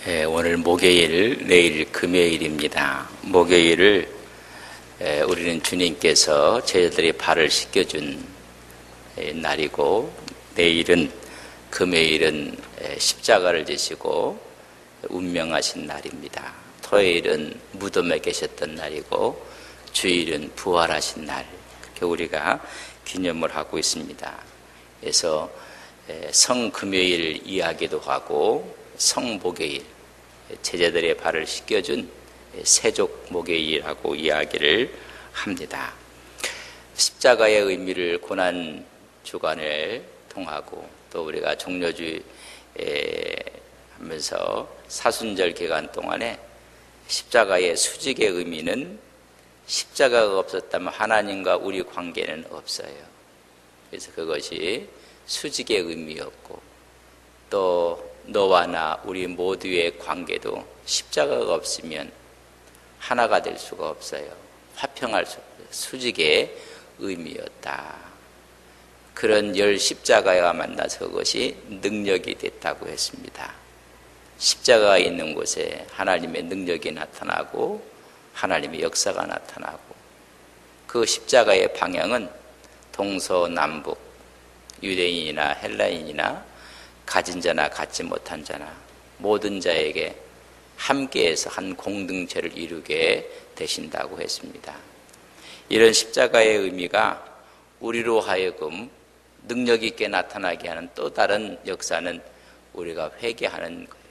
오늘 목요일, 내일 금요일입니다. 목요일을 우리는 주님께서 제자들의 발을 씻겨준 날이고, 내일은 금요일은 십자가를 지시고 운명하신 날입니다. 토요일은 무덤에 계셨던 날이고, 주일은 부활하신 날, 그렇게 우리가 기념을 하고 있습니다. 그래서 성금요일 이야기도 하고 성목요일, 제자들의 발을 씻겨준 세족 목요일이라고 이야기를 합니다. 십자가의 의미를 고난 주간을 통하고, 또 우리가 종려주 하면서 사순절 기간 동안에 십자가의 수직의 의미는, 십자가가 없었다면 하나님과 우리 관계는 없어요. 그래서 그것이 수직의 의미였고, 또 너와 나 우리 모두의 관계도 십자가가 없으면 하나가 될 수가 없어요. 화평할 수 없어요. 수직의 의미였다. 그런 열 십자가가 만나서 그것이 능력이 됐다고 했습니다. 십자가가 있는 곳에 하나님의 능력이 나타나고 하나님의 역사가 나타나고, 그 십자가의 방향은 동서남북, 유대인이나 헬라인이나 가진 자나 갖지 못한 자나 모든 자에게 함께해서 한 공동체를 이루게 되신다고 했습니다. 이런 십자가의 의미가 우리로 하여금 능력 있게 나타나게 하는 또 다른 역사는 우리가 회개하는 거예요.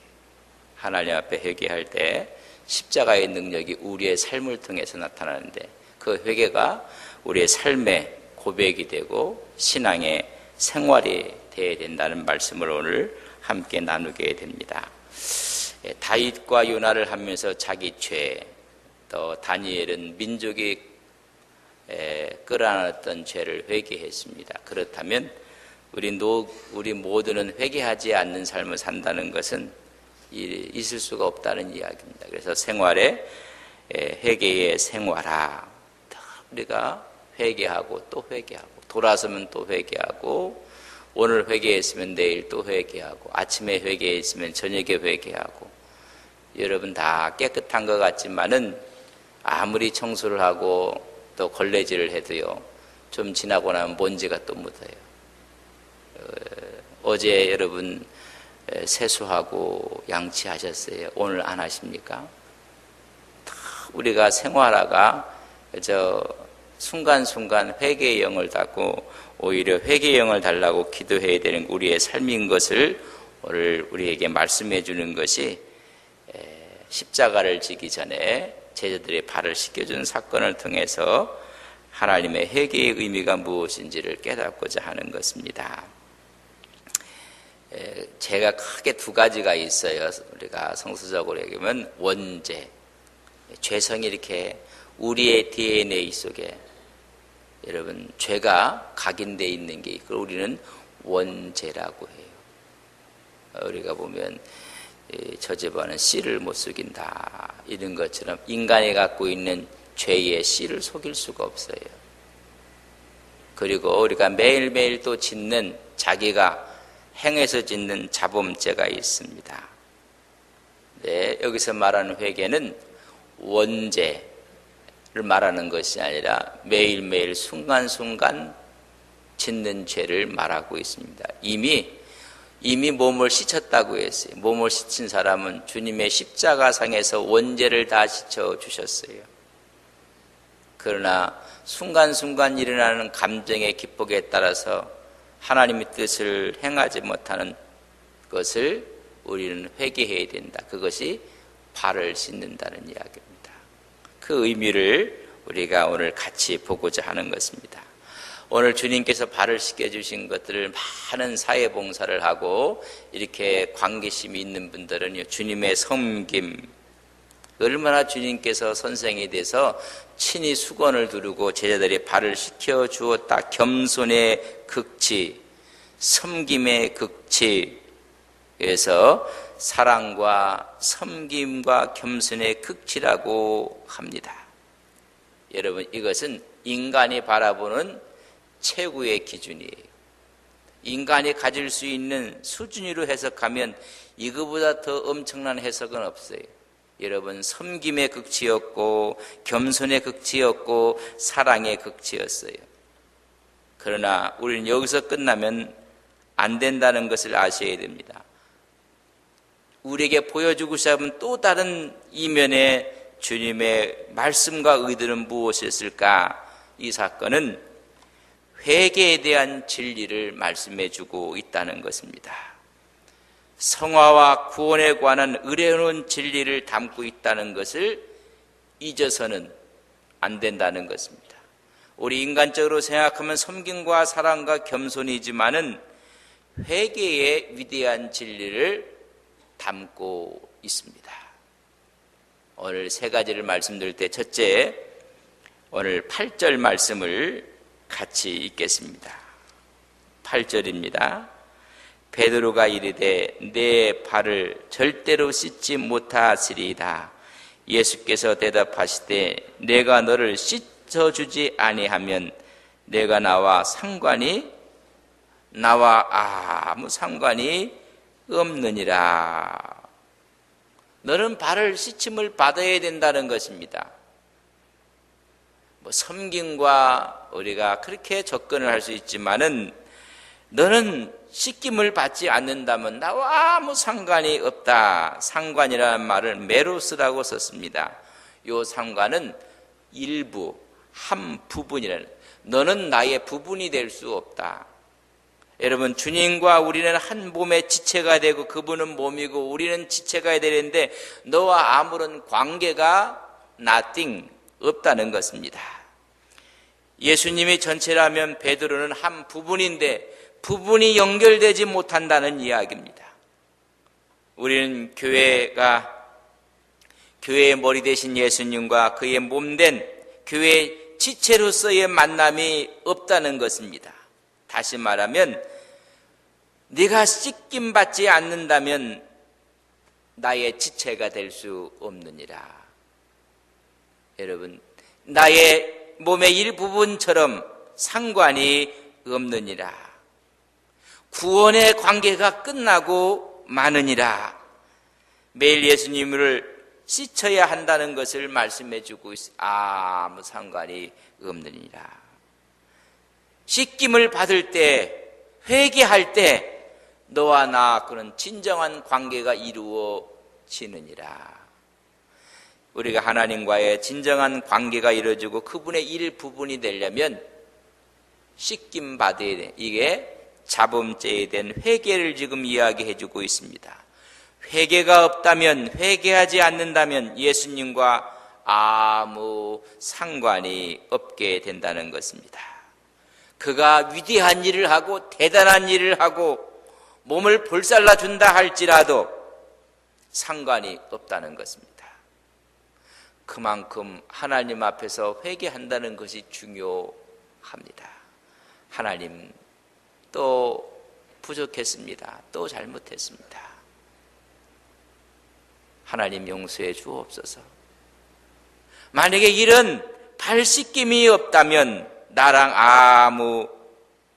하나님 앞에 회개할 때 십자가의 능력이 우리의 삶을 통해서 나타나는데, 그 회개가 우리의 삶의 고백이 되고 신앙의 생활이 되어야 된다는 말씀을 오늘 함께 나누게 됩니다. 다윗과 요나를 하면서 자기 죄, 또 다니엘은 민족이 끌어안았던 죄를 회개했습니다. 그렇다면 우리 모두는 회개하지 않는 삶을 산다는 것은 있을 수가 없다는 이야기입니다. 그래서 생활에 회개의 생활화, 우리가 회개하고 또 회개하고, 돌아서면 또 회개하고, 오늘 회개했으면 내일 또 회개하고, 아침에 회개했으면 저녁에 회개하고. 여러분 다 깨끗한 것 같지만은 아무리 청소를 하고 또 걸레질을 해도요, 좀 지나고 나면 먼지가 또 묻어요. 어제 여러분 세수하고 양치하셨어요? 오늘 안 하십니까? 우리가 생활화가 순간순간 회개의 영을 닫고 오히려 회개의 영을 달라고 기도해야 되는 우리의 삶인 것을 오늘 우리에게 말씀해 주는 것이, 십자가를 지기 전에 제자들의 발을 씻겨준 사건을 통해서 하나님의 회개의 의미가 무엇인지를 깨닫고자 하는 것입니다. 제가 크게 두 가지가 있어요. 우리가 성서적으로 얘기하면 원죄, 죄성이 이렇게 우리의 DNA 속에, 여러분 죄가 각인되어 있는 게 있고, 우리는 원죄라고 해요. 우리가 보면 저 집안은 씨를 못 속인다, 이런 것처럼 인간이 갖고 있는 죄의 씨를 속일 수가 없어요. 그리고 우리가 매일매일 또 짓는, 자기가 행해서 짓는 자범죄가 있습니다. 네, 여기서 말하는 회개는 원죄 를 말하는 것이 아니라 매일매일 순간순간 짓는 죄를 말하고 있습니다. 이미 몸을 씻었다고 했어요. 몸을 씻은 사람은 주님의 십자가상에서 원죄를 다 씻어주셨어요. 그러나 순간순간 일어나는 감정의 기복에 따라서 하나님의 뜻을 행하지 못하는 것을 우리는 회개해야 된다. 그것이 발을 씻는다는 이야기입니다. 그 의미를 우리가 오늘 같이 보고자 하는 것입니다. 오늘 주님께서 발을 씻겨주신 것들을 많은 사회봉사를 하고 이렇게 관계심이 있는 분들은 주님의 섬김, 얼마나 주님께서 선생이 돼서 친히 수건을 두르고 제자들의 발을 씻겨 주었다. 겸손의 극치, 섬김의 극치, 그래서 사랑과 섬김과 겸손의 극치라고 합니다. 여러분, 이것은 인간이 바라보는 최고의 기준이에요. 인간이 가질 수 있는 수준으로 해석하면 이거보다 더 엄청난 해석은 없어요. 여러분, 섬김의 극치였고 겸손의 극치였고 사랑의 극치였어요. 그러나 우리는 여기서 끝나면 안 된다는 것을 아셔야 됩니다. 우리에게 보여주고자 하면 또 다른 이면의 주님의 말씀과 의도는 무엇이었을까? 이 사건은 회개에 대한 진리를 말씀해 주고 있다는 것입니다. 성화와 구원에 관한 의로운 진리를 담고 있다는 것을 잊어서는 안 된다는 것입니다. 우리 인간적으로 생각하면 섬김과 사랑과 겸손이지만은 회개의 위대한 진리를 담고 있습니다. 오늘 세 가지를 말씀드릴 때 첫째, 오늘 8절 말씀을 같이 읽겠습니다. 8절입니다. 베드로가 이르되 내 발을 절대로 씻지 못하시리이다. 예수께서 대답하시되 내가 너를 씻어주지 아니하면 내가 나와 아무 상관이 없느니라. 너는 발을 씻임을 받아야 된다는 것입니다. 섬김과 우리가 그렇게 접근을 할 수 있지만은 너는 씻김을 받지 않는다면 나와 아무 상관이 없다. 상관이라는 말을 메로스라고 썼습니다. 이 상관은 일부, 한 부분이라는, 너는 나의 부분이 될 수 없다. 여러분, 주님과 우리는 한 몸의 지체가 되고 그분은 몸이고 우리는 지체가 되는데 너와 아무런 관계가 nothing, 없다는 것입니다. 예수님이 전체라면 베드로는 한 부분인데 부분이 연결되지 못한다는 이야기입니다. 우리는 교회의 머리 되신 예수님과 그의 몸된 교회의 지체로서의 만남이 없다는 것입니다. 다시 말하면 네가 씻김 받지 않는다면 나의 지체가 될 수 없느니라. 여러분, 나의 몸의 일부분처럼 상관이 없느니라. 구원의 관계가 끝나고 마느니라. 매일 예수님을 씻어야 한다는 것을 말씀해 주고 있어요. 아무 상관이 없느니라. 씻김을 받을 때, 회개할 때 너와 나 그런 진정한 관계가 이루어지느니라. 우리가 하나님과의 진정한 관계가 이루어지고 그분의 일부분이 되려면 씻김 받아야 돼. 이게 자범죄에 대한 회개를 지금 이야기해 주고 있습니다. 회개가 없다면, 회개하지 않는다면 예수님과 아무 상관이 없게 된다는 것입니다. 그가 위대한 일을 하고 대단한 일을 하고 몸을 불살라 준다 할지라도 상관이 없다는 것입니다. 그만큼 하나님 앞에서 회개한다는 것이 중요합니다. 하나님, 또 부족했습니다. 또 잘못했습니다. 하나님 용서해 주옵소서. 만약에 이런 발 씻김이 없다면 나랑 아무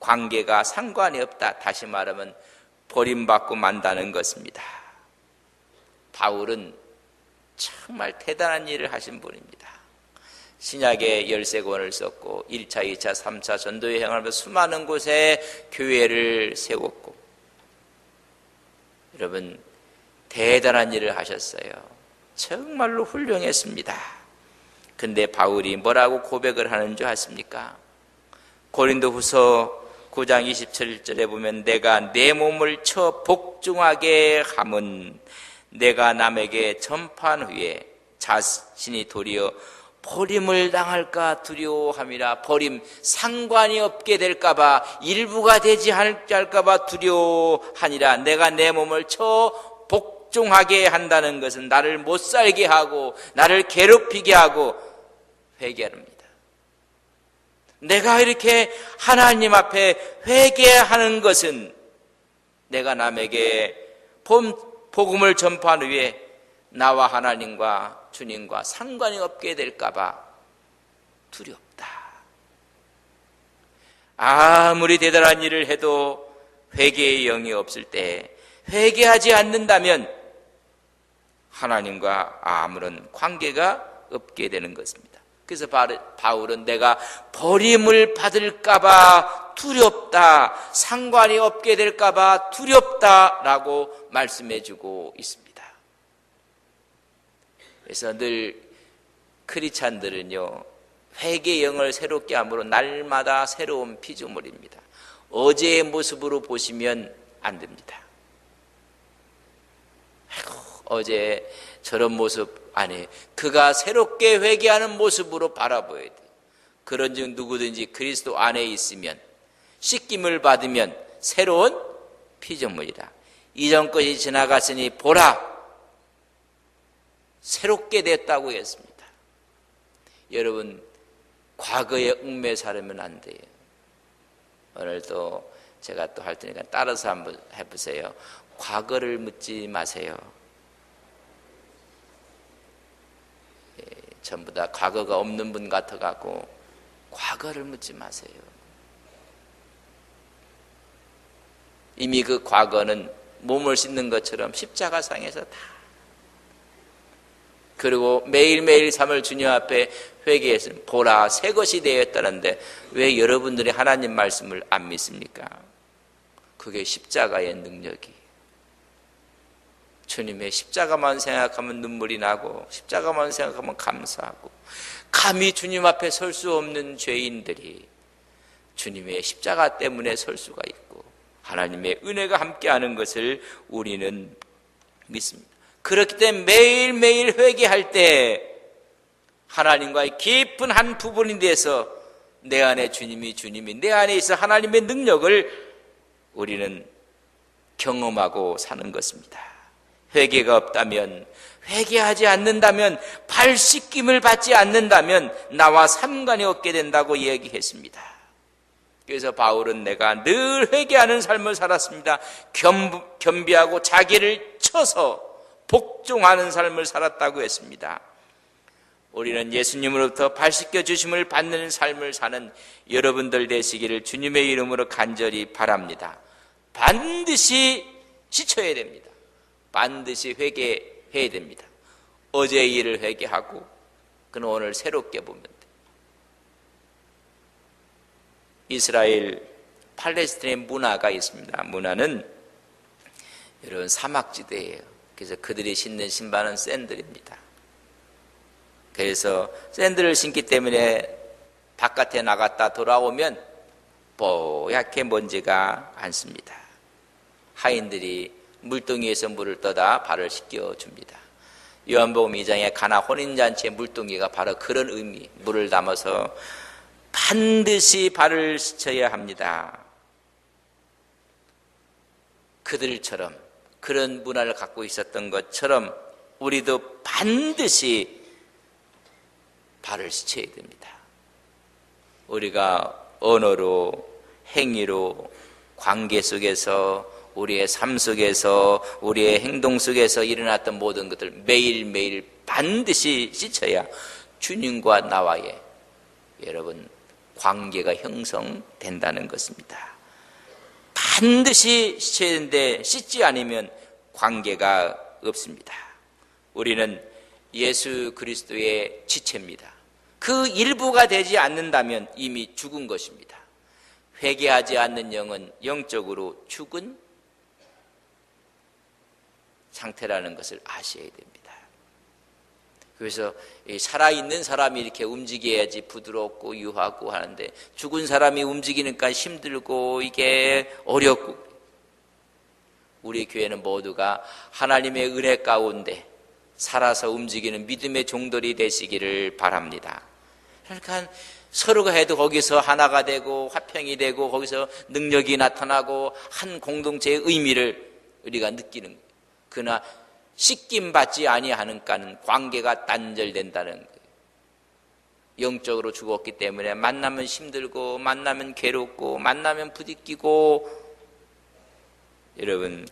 관계가 상관이 없다. 다시 말하면 버림받고 만다는 것입니다. 바울은 정말 대단한 일을 하신 분입니다. 신약에 13권을 썼고 1차, 2차, 3차 전도 여행을 하면서 수많은 곳에 교회를 세웠고, 여러분 대단한 일을 하셨어요. 정말로 훌륭했습니다. 근데 바울이 뭐라고 고백을 하는 줄 아십니까? 고린도후서 9장 27절에 보면 내가 내 몸을 쳐 복종하게 함은 내가 남에게 전파한 후에 자신이 도리어 버림을 당할까 두려워함이라. 버림, 상관이 없게 될까봐, 일부가 되지 않을까봐 두려워하니라. 내가 내 몸을 쳐 복종하게 한다는 것은 나를 못 살게 하고 나를 괴롭히게 하고 회개합니다. 내가 이렇게 하나님 앞에 회개하는 것은 내가 남에게 복음을 전파한 후에 나와 하나님과 주님과 상관이 없게 될까봐 두렵다. 아무리 대단한 일을 해도 회개의 영이 없을 때 회개하지 않는다면 하나님과 아무런 관계가 없게 되는 것입니다. 그래서 바울은 내가 버림을 받을까봐 두렵다, 상관이 없게 될까봐 두렵다라고 말씀해주고 있습니다. 그래서 늘 크리스찬들은요, 회개의 영을 새롭게 함으로 날마다 새로운 피조물입니다. 어제의 모습으로 보시면 안 됩니다. 아이고, 어제 저런 모습 아니, 그가 새롭게 회개하는 모습으로 바라보아야 돼요. 그런즉 누구든지 그리스도 안에 있으면 씻김을 받으면 새로운 피조물이다. 이전 것이 지나갔으니 보라, 새롭게 됐다고 했습니다. 여러분, 과거에 얽매 살면 안 돼요. 오늘도 제가 또 할 테니까 따라서 한번 해보세요. 과거를 묻지 마세요. 전부 다 과거가 없는 분 같아가고 과거를 묻지 마세요. 이미 그 과거는 몸을 씻는 것처럼 십자가상에서 다, 그리고 매일매일 삶을 주님 앞에 회개했으면 보라 새 것이 되었다는데 왜 여러분들이 하나님 말씀을 안 믿습니까? 그게 십자가의 능력이. 주님의 십자가만 생각하면 눈물이 나고 십자가만 생각하면 감사하고, 감히 주님 앞에 설 수 없는 죄인들이 주님의 십자가 때문에 설 수가 있고 하나님의 은혜가 함께하는 것을 우리는 믿습니다. 그렇기 때문에 매일매일 회개할 때 하나님과의 깊은 한 부분이 돼서 내 안에 주님이 내 안에 있어 하나님의 능력을 우리는 경험하고 사는 것입니다. 회개가 없다면, 회개하지 않는다면, 발 씻김을 받지 않는다면 나와 상관이 없게 된다고 이야기했습니다. 그래서 바울은 내가 늘 회개하는 삶을 살았습니다. 겸비하고 자기를 쳐서 복종하는 삶을 살았다고 했습니다. 우리는 예수님으로부터 발 씻겨 주심을 받는 삶을 사는 여러분들 되시기를 주님의 이름으로 간절히 바랍니다. 반드시 씻어야 됩니다. 반드시 회개해야 됩니다. 어제의 일을 회개하고 그는 오늘 새롭게 보면 돼요. 이스라엘 팔레스타인의 문화가 있습니다. 문화는 여러분 사막지대예요. 그래서 그들이 신는 신발은 샌들입니다. 그래서 샌들을 신기 때문에 바깥에 나갔다 돌아오면 뽀얗게 먼지가 않습니다. 하인들이 물동이에서 물을 떠다 발을 씻겨줍니다. 요한복음 2장에 가나 혼인잔치의 물동이가 바로 그런 의미, 물을 담아서 반드시 발을 씻어야 합니다. 그들처럼 그런 문화를 갖고 있었던 것처럼 우리도 반드시 발을 씻어야 됩니다. 우리가 언어로, 행위로, 관계 속에서, 우리의 삶 속에서, 우리의 행동 속에서 일어났던 모든 것들 매일매일 반드시 씻어야 주님과 나와의 여러분 관계가 형성된다는 것입니다. 반드시 씻어야 되는데 씻지 않으면 관계가 없습니다. 우리는 예수 그리스도의 지체입니다. 그 일부가 되지 않는다면 이미 죽은 것입니다. 회개하지 않는 영은 영적으로 죽은 상태라는 것을 아셔야 됩니다. 그래서 살아있는 사람이 이렇게 움직여야지 부드럽고 유하고 하는데 죽은 사람이 움직이니까 힘들고 이게 어렵고, 우리 교회는 모두가 하나님의 은혜 가운데 살아서 움직이는 믿음의 종들이 되시기를 바랍니다. 그러니까 서로가 해도 거기서 하나가 되고 화평이 되고 거기서 능력이 나타나고 한 공동체의 의미를 우리가 느끼는 거예요. 그러나 씻김 받지 아니하는가는 관계가 단절된다는 거예요. 영적으로 죽었기 때문에 만나면 힘들고 만나면 괴롭고 만나면 부딪히고, 여러분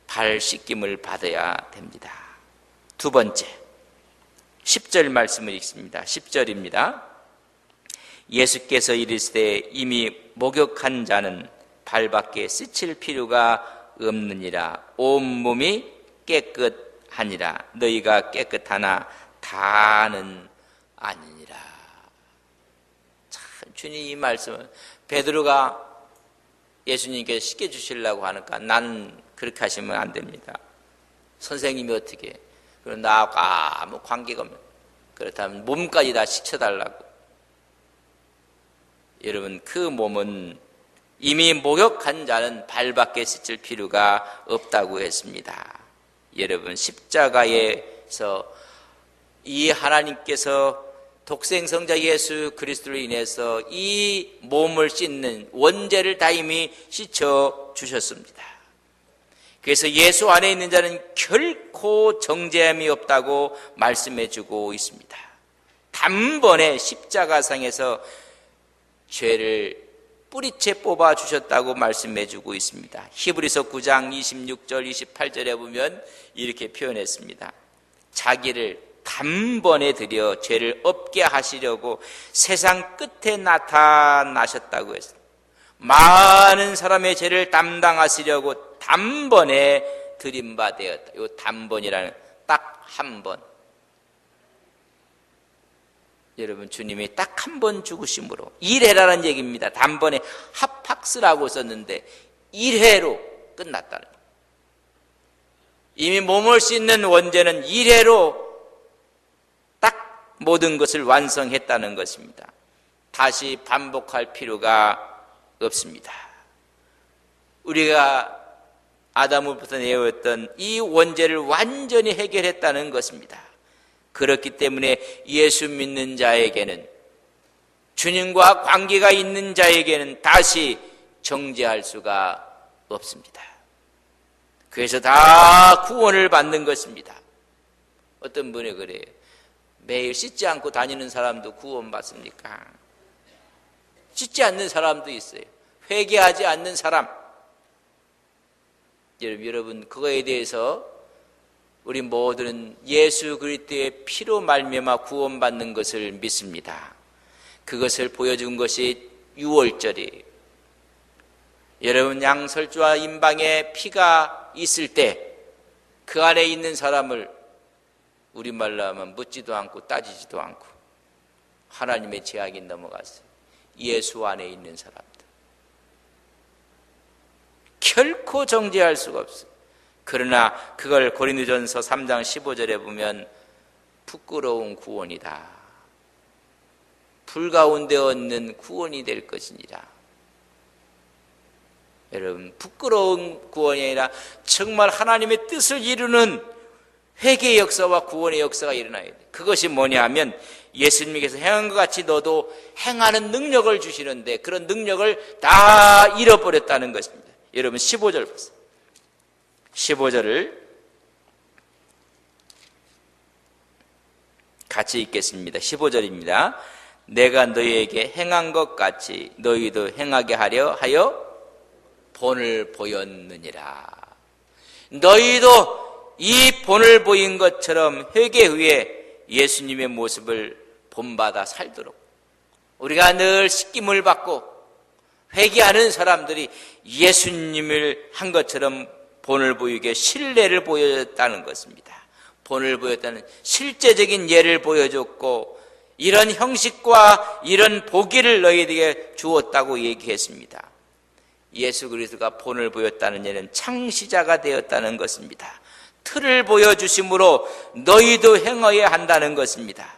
발 씻김을 받아야 됩니다. 두 번째 10절 말씀을 읽습니다. 10절입니다. 예수께서 이르시되 이미 목욕한 자는 발밖에 스칠 필요가 없느니라. 온몸이 깨끗하니라. 너희가 깨끗하나 다는 아니니라. 참 주님 이 말씀은 베드로가 예수님께 씻겨주시려고 하니까 나는 그렇게 하시면 안 됩니다. 선생님이 어떻게 그럼 나하고 아무 관계가 없는, 그렇다면 몸까지 다 씻겨달라고. 여러분 그 몸은 이미 목욕한 자는 발밖에 씻을 필요가 없다고 했습니다. 여러분 십자가에서 이 하나님께서 독생성자 예수 그리스도로 인해서 이 몸을 씻는 원죄를 다 이미 씻어 주셨습니다. 그래서 예수 안에 있는 자는 결코 정죄함이 없다고 말씀해 주고 있습니다. 단번에 십자가상에서 죄를 뿌리채 뽑아 주셨다고 말씀해 주고 있습니다. 히브리서 9장 26절 28절에 보면 이렇게 표현했습니다. 자기를 단번에 들여 죄를 없게 하시려고 세상 끝에 나타나셨다고 했습니다. 많은 사람의 죄를 담당하시려고 단번에 들임받았다. 이 단번이라는 딱 한 번. 여러분 주님이 딱 한 번 죽으심으로 1회라는 얘기입니다. 단번에 하팍스라고 썼는데 1회로 끝났다는 거예요. 이미 몸을 씻는 원죄는 1회로 딱 모든 것을 완성했다는 것입니다. 다시 반복할 필요가 없습니다. 우리가 아담으로부터 내어왔던 이 원죄를 완전히 해결했다는 것입니다. 그렇기 때문에 예수 믿는 자에게는, 주님과 관계가 있는 자에게는 다시 정죄할 수가 없습니다. 그래서 다 구원을 받는 것입니다. 어떤 분이 그래요. 매일 씻지 않고 다니는 사람도 구원받습니까? 씻지 않는 사람도 있어요. 회개하지 않는 사람. 여러분 그거에 대해서 우리 모두는 예수 그리스도의 피로 말미암아 구원받는 것을 믿습니다. 그것을 보여준 것이 유월절이에요. 여러분 양설주와 임방에 피가 있을 때 그 안에 있는 사람을 우리말로 하면 묻지도 않고 따지지도 않고 하나님의 제약이 넘어갔어요. 예수 안에 있는 사람들 결코 정죄할 수가 없어요. 그러나 그걸 고린도전서 3장 15절에 보면 부끄러운 구원이다. 불 가운데 얻는 구원이 될 것이니라. 여러분 부끄러운 구원이 아니라 정말 하나님의 뜻을 이루는 회개의 역사와 구원의 역사가 일어나야 돼. 그것이 뭐냐 하면 예수님께서 행한 것 같이 너도 행하는 능력을 주시는데 그런 능력을 다 잃어버렸다는 것입니다. 여러분 15절 보세요. 15절을 같이 읽겠습니다. 15절입니다. 내가 너희에게 행한 것 같이 너희도 행하게 하려 하여 본을 보였느니라. 너희도 이 본을 보인 것처럼 회개 후에 예수님의 모습을 본받아 살도록 우리가 늘 씻김을 받고 회개하는 사람들이 예수님을 한 것처럼 본을 보이게 신뢰를 보였다는 것입니다. 본을 보였다는 실제적인 예를 보여줬고 이런 형식과 이런 보기를 너희에게 주었다고 얘기했습니다. 예수 그리스도가 본을 보였다는 예는 창시자가 되었다는 것입니다. 틀을 보여주심으로 너희도 행하여야 한다는 것입니다.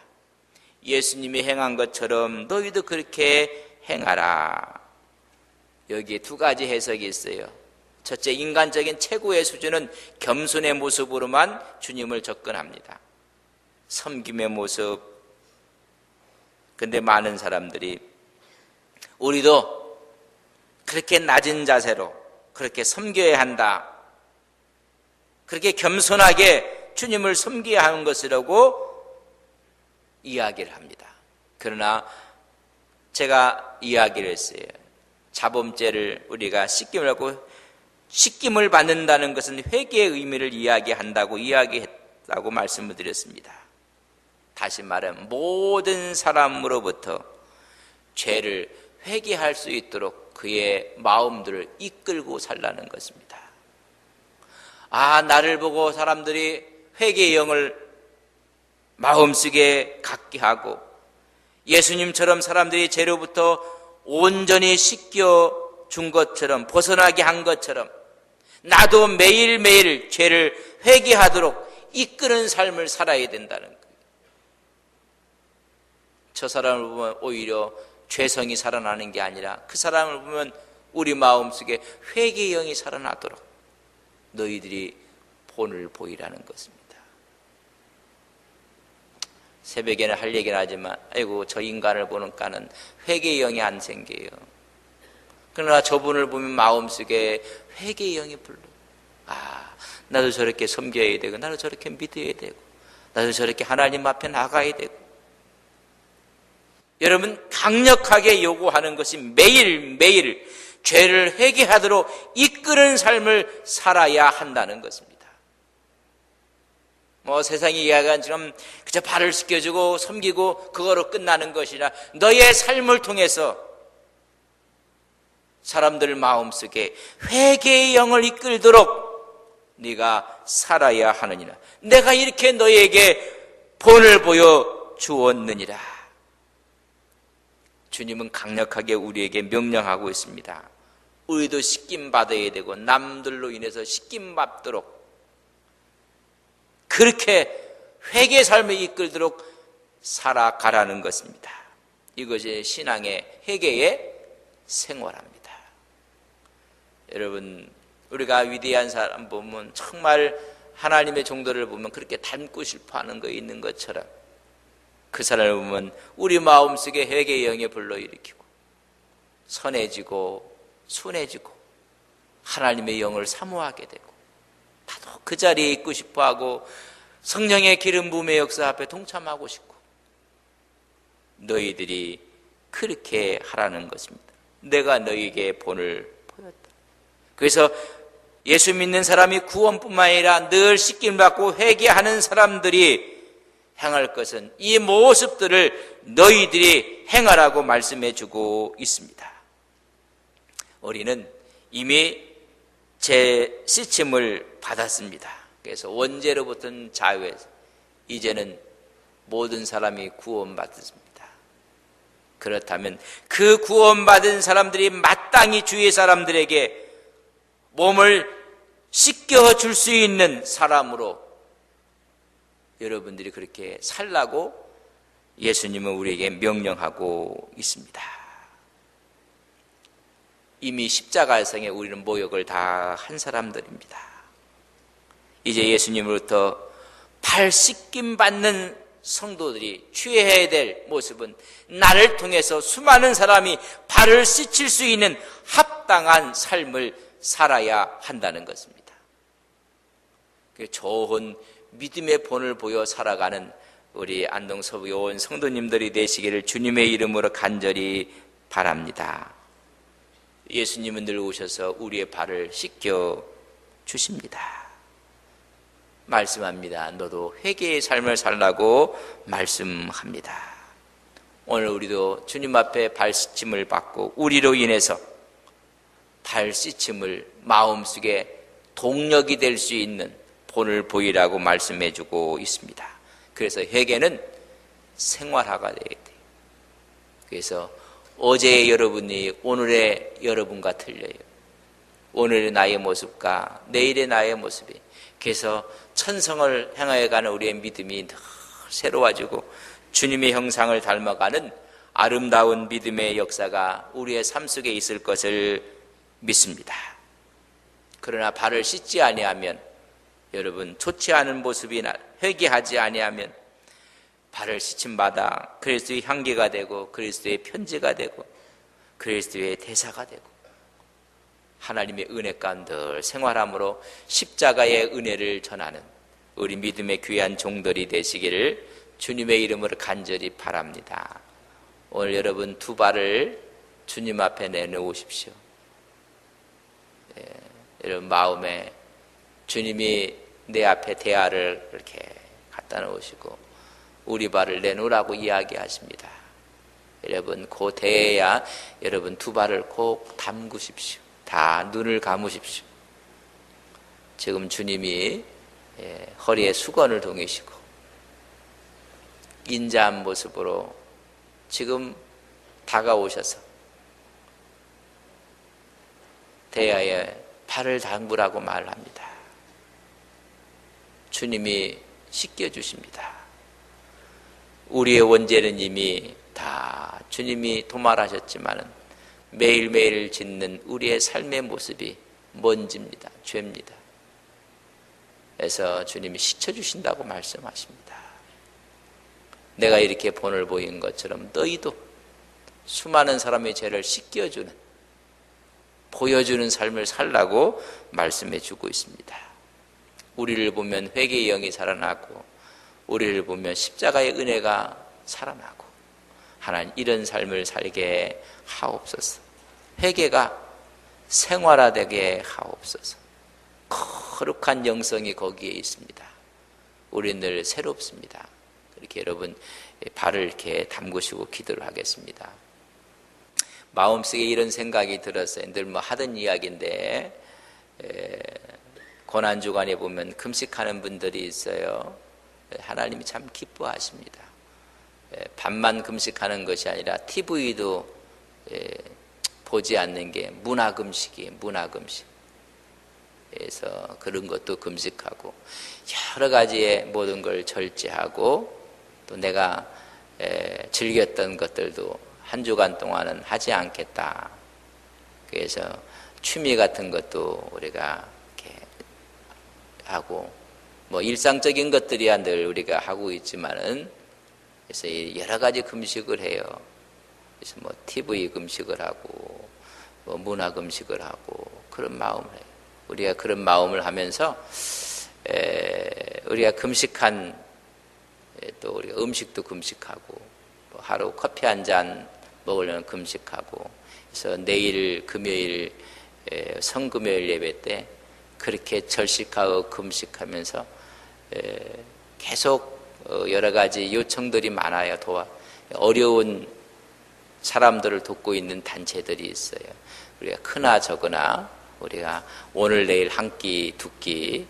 예수님이 행한 것처럼 너희도 그렇게 행하라. 여기에 두 가지 해석이 있어요. 첫째, 인간적인 최고의 수준은 겸손의 모습으로만 주님을 접근합니다. 섬김의 모습. 근데 많은 사람들이 우리도 그렇게 낮은 자세로 그렇게 섬겨야 한다. 그렇게 겸손하게 주님을 섬겨야 하는 것이라고 이야기를 합니다. 그러나 제가 이야기를 했어요. 자범죄를 우리가 씻김을 하고 씻김을 받는다는 것은 회개의 의미를 이야기했다고 말씀을 드렸습니다. 다시 말하면 모든 사람으로부터 죄를 회개할 수 있도록 그의 마음들을 이끌고 살라는 것입니다. 나를 보고 사람들이 회개의 영을 마음속에 갖게 하고 예수님처럼 사람들이 죄로부터 온전히 씻겨 준 것처럼, 벗어나게 한 것처럼 나도 매일매일 죄를 회개하도록 이끄는 삶을 살아야 된다는 거예요. 저 사람을 보면 오히려 죄성이 살아나는 게 아니라 그 사람을 보면 우리 마음속에 회개의 영이 살아나도록 너희들이 본을 보이라는 것입니다. 새벽에는 할 얘기는 하지만 아이고 저 인간을 보니까는 회개의 영이 안 생겨요. 그러나 저분을 보면 마음속에 회개의 영이 불러. 나도 저렇게 섬겨야 되고 나도 저렇게 믿어야 되고 나도 저렇게 하나님 앞에 나가야 되고. 여러분, 강력하게 요구하는 것이 매일매일 죄를 회개하도록 이끄는 삶을 살아야 한다는 것입니다. 세상이 이야기한 처럼 그저 발을 씻겨주고 섬기고 그거로 끝나는 것이라 너의 삶을 통해서 사람들 마음속에 회개의 영을 이끌도록 네가 살아야 하느니라. 내가 이렇게 너에게 본을 보여 주었느니라. 주님은 강력하게 우리에게 명령하고 있습니다. 우리도 씻김 받아야 되고 남들로 인해서 씻김 받도록 그렇게 회개의 삶을 이끌도록 살아가라는 것입니다. 이것이 신앙의 회개의 생활합니다. 여러분, 우리가 위대한 사람 보면 정말 하나님의 종도를 보면 그렇게 닮고 싶어하는 거 있는 것처럼 그 사람을 보면 우리 마음속에 회개의 영이 불러일으키고 선해지고 순해지고 하나님의 영을 사모하게 되고 나도 그 자리에 있고 싶어하고 성령의 기름 부음의 역사 앞에 동참하고 싶고 너희들이 그렇게 하라는 것입니다. 내가 너희에게 본을 보였다. 그래서 예수 믿는 사람이 구원뿐만 아니라 늘 씻김 받고 회개하는 사람들이 행할 것은 이 모습들을 너희들이 행하라고 말씀해 주고 있습니다. 우리는 이미 씻임을 받았습니다. 그래서 원죄로부터는 자유해서 이제는 모든 사람이 구원받습니다. 그렇다면 그 구원받은 사람들이 마땅히 주의 사람들에게 몸을 씻겨줄 수 있는 사람으로 여러분들이 그렇게 살라고 예수님은 우리에게 명령하고 있습니다. 이미 십자가상에 우리는 모욕을 다 한 사람들입니다. 이제 예수님으로부터 발 씻김 받는 성도들이 취해야 될 모습은 나를 통해서 수많은 사람이 발을 씻을 수 있는 합당한 삶을 살아야 한다는 것입니다. 좋은 믿음의 본을 보여 살아가는 우리 안동서부요원 성도님들이 되시기를 주님의 이름으로 간절히 바랍니다. 예수님은 늘 오셔서 우리의 발을 씻겨 주십니다. 말씀합니다. 너도 회개의 삶을 살라고 말씀합니다. 오늘 우리도 주님 앞에 발 씻임을 받고 우리로 인해서 발 씻임을 마음속에 동력이 될 수 있는 본을 보이라고 말씀해 주고 있습니다. 그래서 회개는 생활화가 돼야 돼요. 그래서 어제의 여러분이 오늘의 여러분과 틀려요. 오늘의 나의 모습과 내일의 나의 모습이. 그래서 천성을 향하여 가는 우리의 믿음이 늘 새로워지고 주님의 형상을 닮아가는 아름다운 믿음의 역사가 우리의 삶 속에 있을 것을 믿습니다. 그러나 발을 씻지 아니하면 여러분 좋지 않은 모습이나 회개하지 아니하면 발을 씻임받아 그리스도의 향기가 되고 그리스도의 편지가 되고 그리스도의 대사가 되고 하나님의 은혜 가운데 생활함으로 십자가의 은혜를 전하는 우리 믿음의 귀한 종들이 되시기를 주님의 이름으로 간절히 바랍니다. 오늘 여러분 두 발을 주님 앞에 내놓으십시오. 여러분 마음에 주님이 내 앞에 대야를 이렇게 갖다 놓으시고 우리 발을 내놓으라고 이야기하십니다. 여러분 그 대해야 여러분 두 발을 꼭 담그십시오. 다 눈을 감으십시오. 지금 주님이 허리에 수건을 동이시고 인자한 모습으로 지금 다가오셔서 대야에 발을 담그라고 말합니다. 주님이 씻겨주십니다. 우리의 원죄는 이미 다 주님이 도말하셨지만 매일매일 짓는 우리의 삶의 모습이 먼지입니다. 죄입니다. 그래서 주님이 씻어주신다고 말씀하십니다. 내가 이렇게 본을 보인 것처럼 너희도 수많은 사람의 죄를 씻겨주는, 보여주는 삶을 살라고 말씀해 주고 있습니다. 우리를 보면 회개의 영이 살아나고 우리를 보면 십자가의 은혜가 살아나고 하나님 이런 삶을 살게 하옵소서. 회개가 생활화되게 하옵소서. 거룩한 영성이 거기에 있습니다. 우리 늘 새롭습니다. 이렇게 여러분 발을 이렇게 담그시고 기도를 하겠습니다. 마음속에 이런 생각이 들었어요. 늘 뭐 하던 이야기인데 고난주간에 보면 금식하는 분들이 있어요. 하나님이 참 기뻐하십니다. 밤만 금식하는 것이 아니라 TV도 보지 않는 게 문화금식이에요. 문화금식. 그래서 그런 것도 금식하고 여러 가지의 모든 걸 절제하고 또 내가 즐겼던 것들도 한 주간 동안은 하지 않겠다. 그래서 취미 같은 것도 우리가 이렇게 하고 뭐 일상적인 것들이야 늘 우리가 하고 있지만은 그래서 여러 가지 금식을 해요. 그래서 뭐 TV 금식을 하고 뭐 문화 금식을 하고 그런 마음을 해요. 우리가 그런 마음을 하면서 우리가 금식한 또 우리가 음식도 금식하고 뭐 하루 커피 한 잔 먹으려면 금식하고 그래서 내일 금요일 성금요일 예배 때 그렇게 절식하고 금식하면서 계속 여러 가지 요청들이 많아요. 어려운 사람들을 돕고 있는 단체들이 있어요. 우리가 크나 적으나 우리가 오늘 내일 한 끼, 두 끼,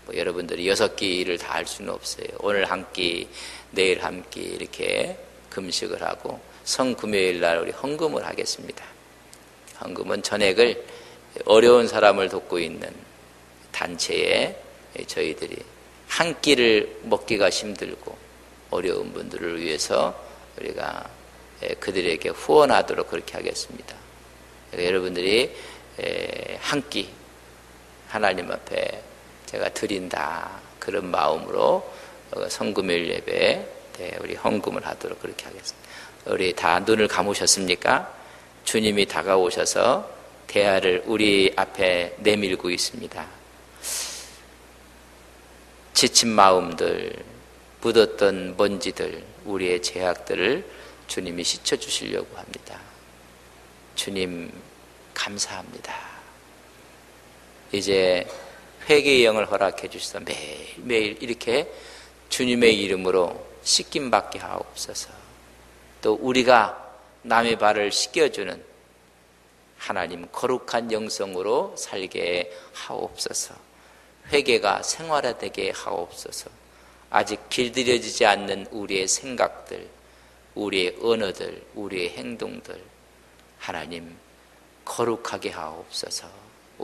뭐 여러분들이 6끼를 다 할 수는 없어요. 오늘 한 끼, 내일 한 끼 이렇게 금식을 하고 성금요일 날 우리 헌금을 하겠습니다. 헌금은 전액을 어려운 사람을 돕고 있는 단체에 저희들이 한 끼를 먹기가 힘들고 어려운 분들을 위해서 우리가 그들에게 후원하도록 그렇게 하겠습니다. 여러분들이 한 끼 하나님 앞에 제가 드린다 그런 마음으로 성금요일 예배 우리 헌금을 하도록 그렇게 하겠습니다. 우리 다 눈을 감으셨습니까? 주님이 다가오셔서 대야를 우리 앞에 내밀고 있습니다. 지친 마음들, 묻었던 먼지들, 우리의 죄악들을 주님이 씻어주시려고 합니다. 주님 감사합니다. 이제 회개의 영을 허락해 주셔서 매일매일 이렇게 주님의 이름으로 씻김받게 하옵소서. 또 우리가 남의 발을 씻겨주는 하나님 거룩한 영성으로 살게 하옵소서. 회개가 생활화되게 하옵소서. 아직 길들여지지 않는 우리의 생각들, 우리의 언어들, 우리의 행동들 하나님 거룩하게 하옵소서.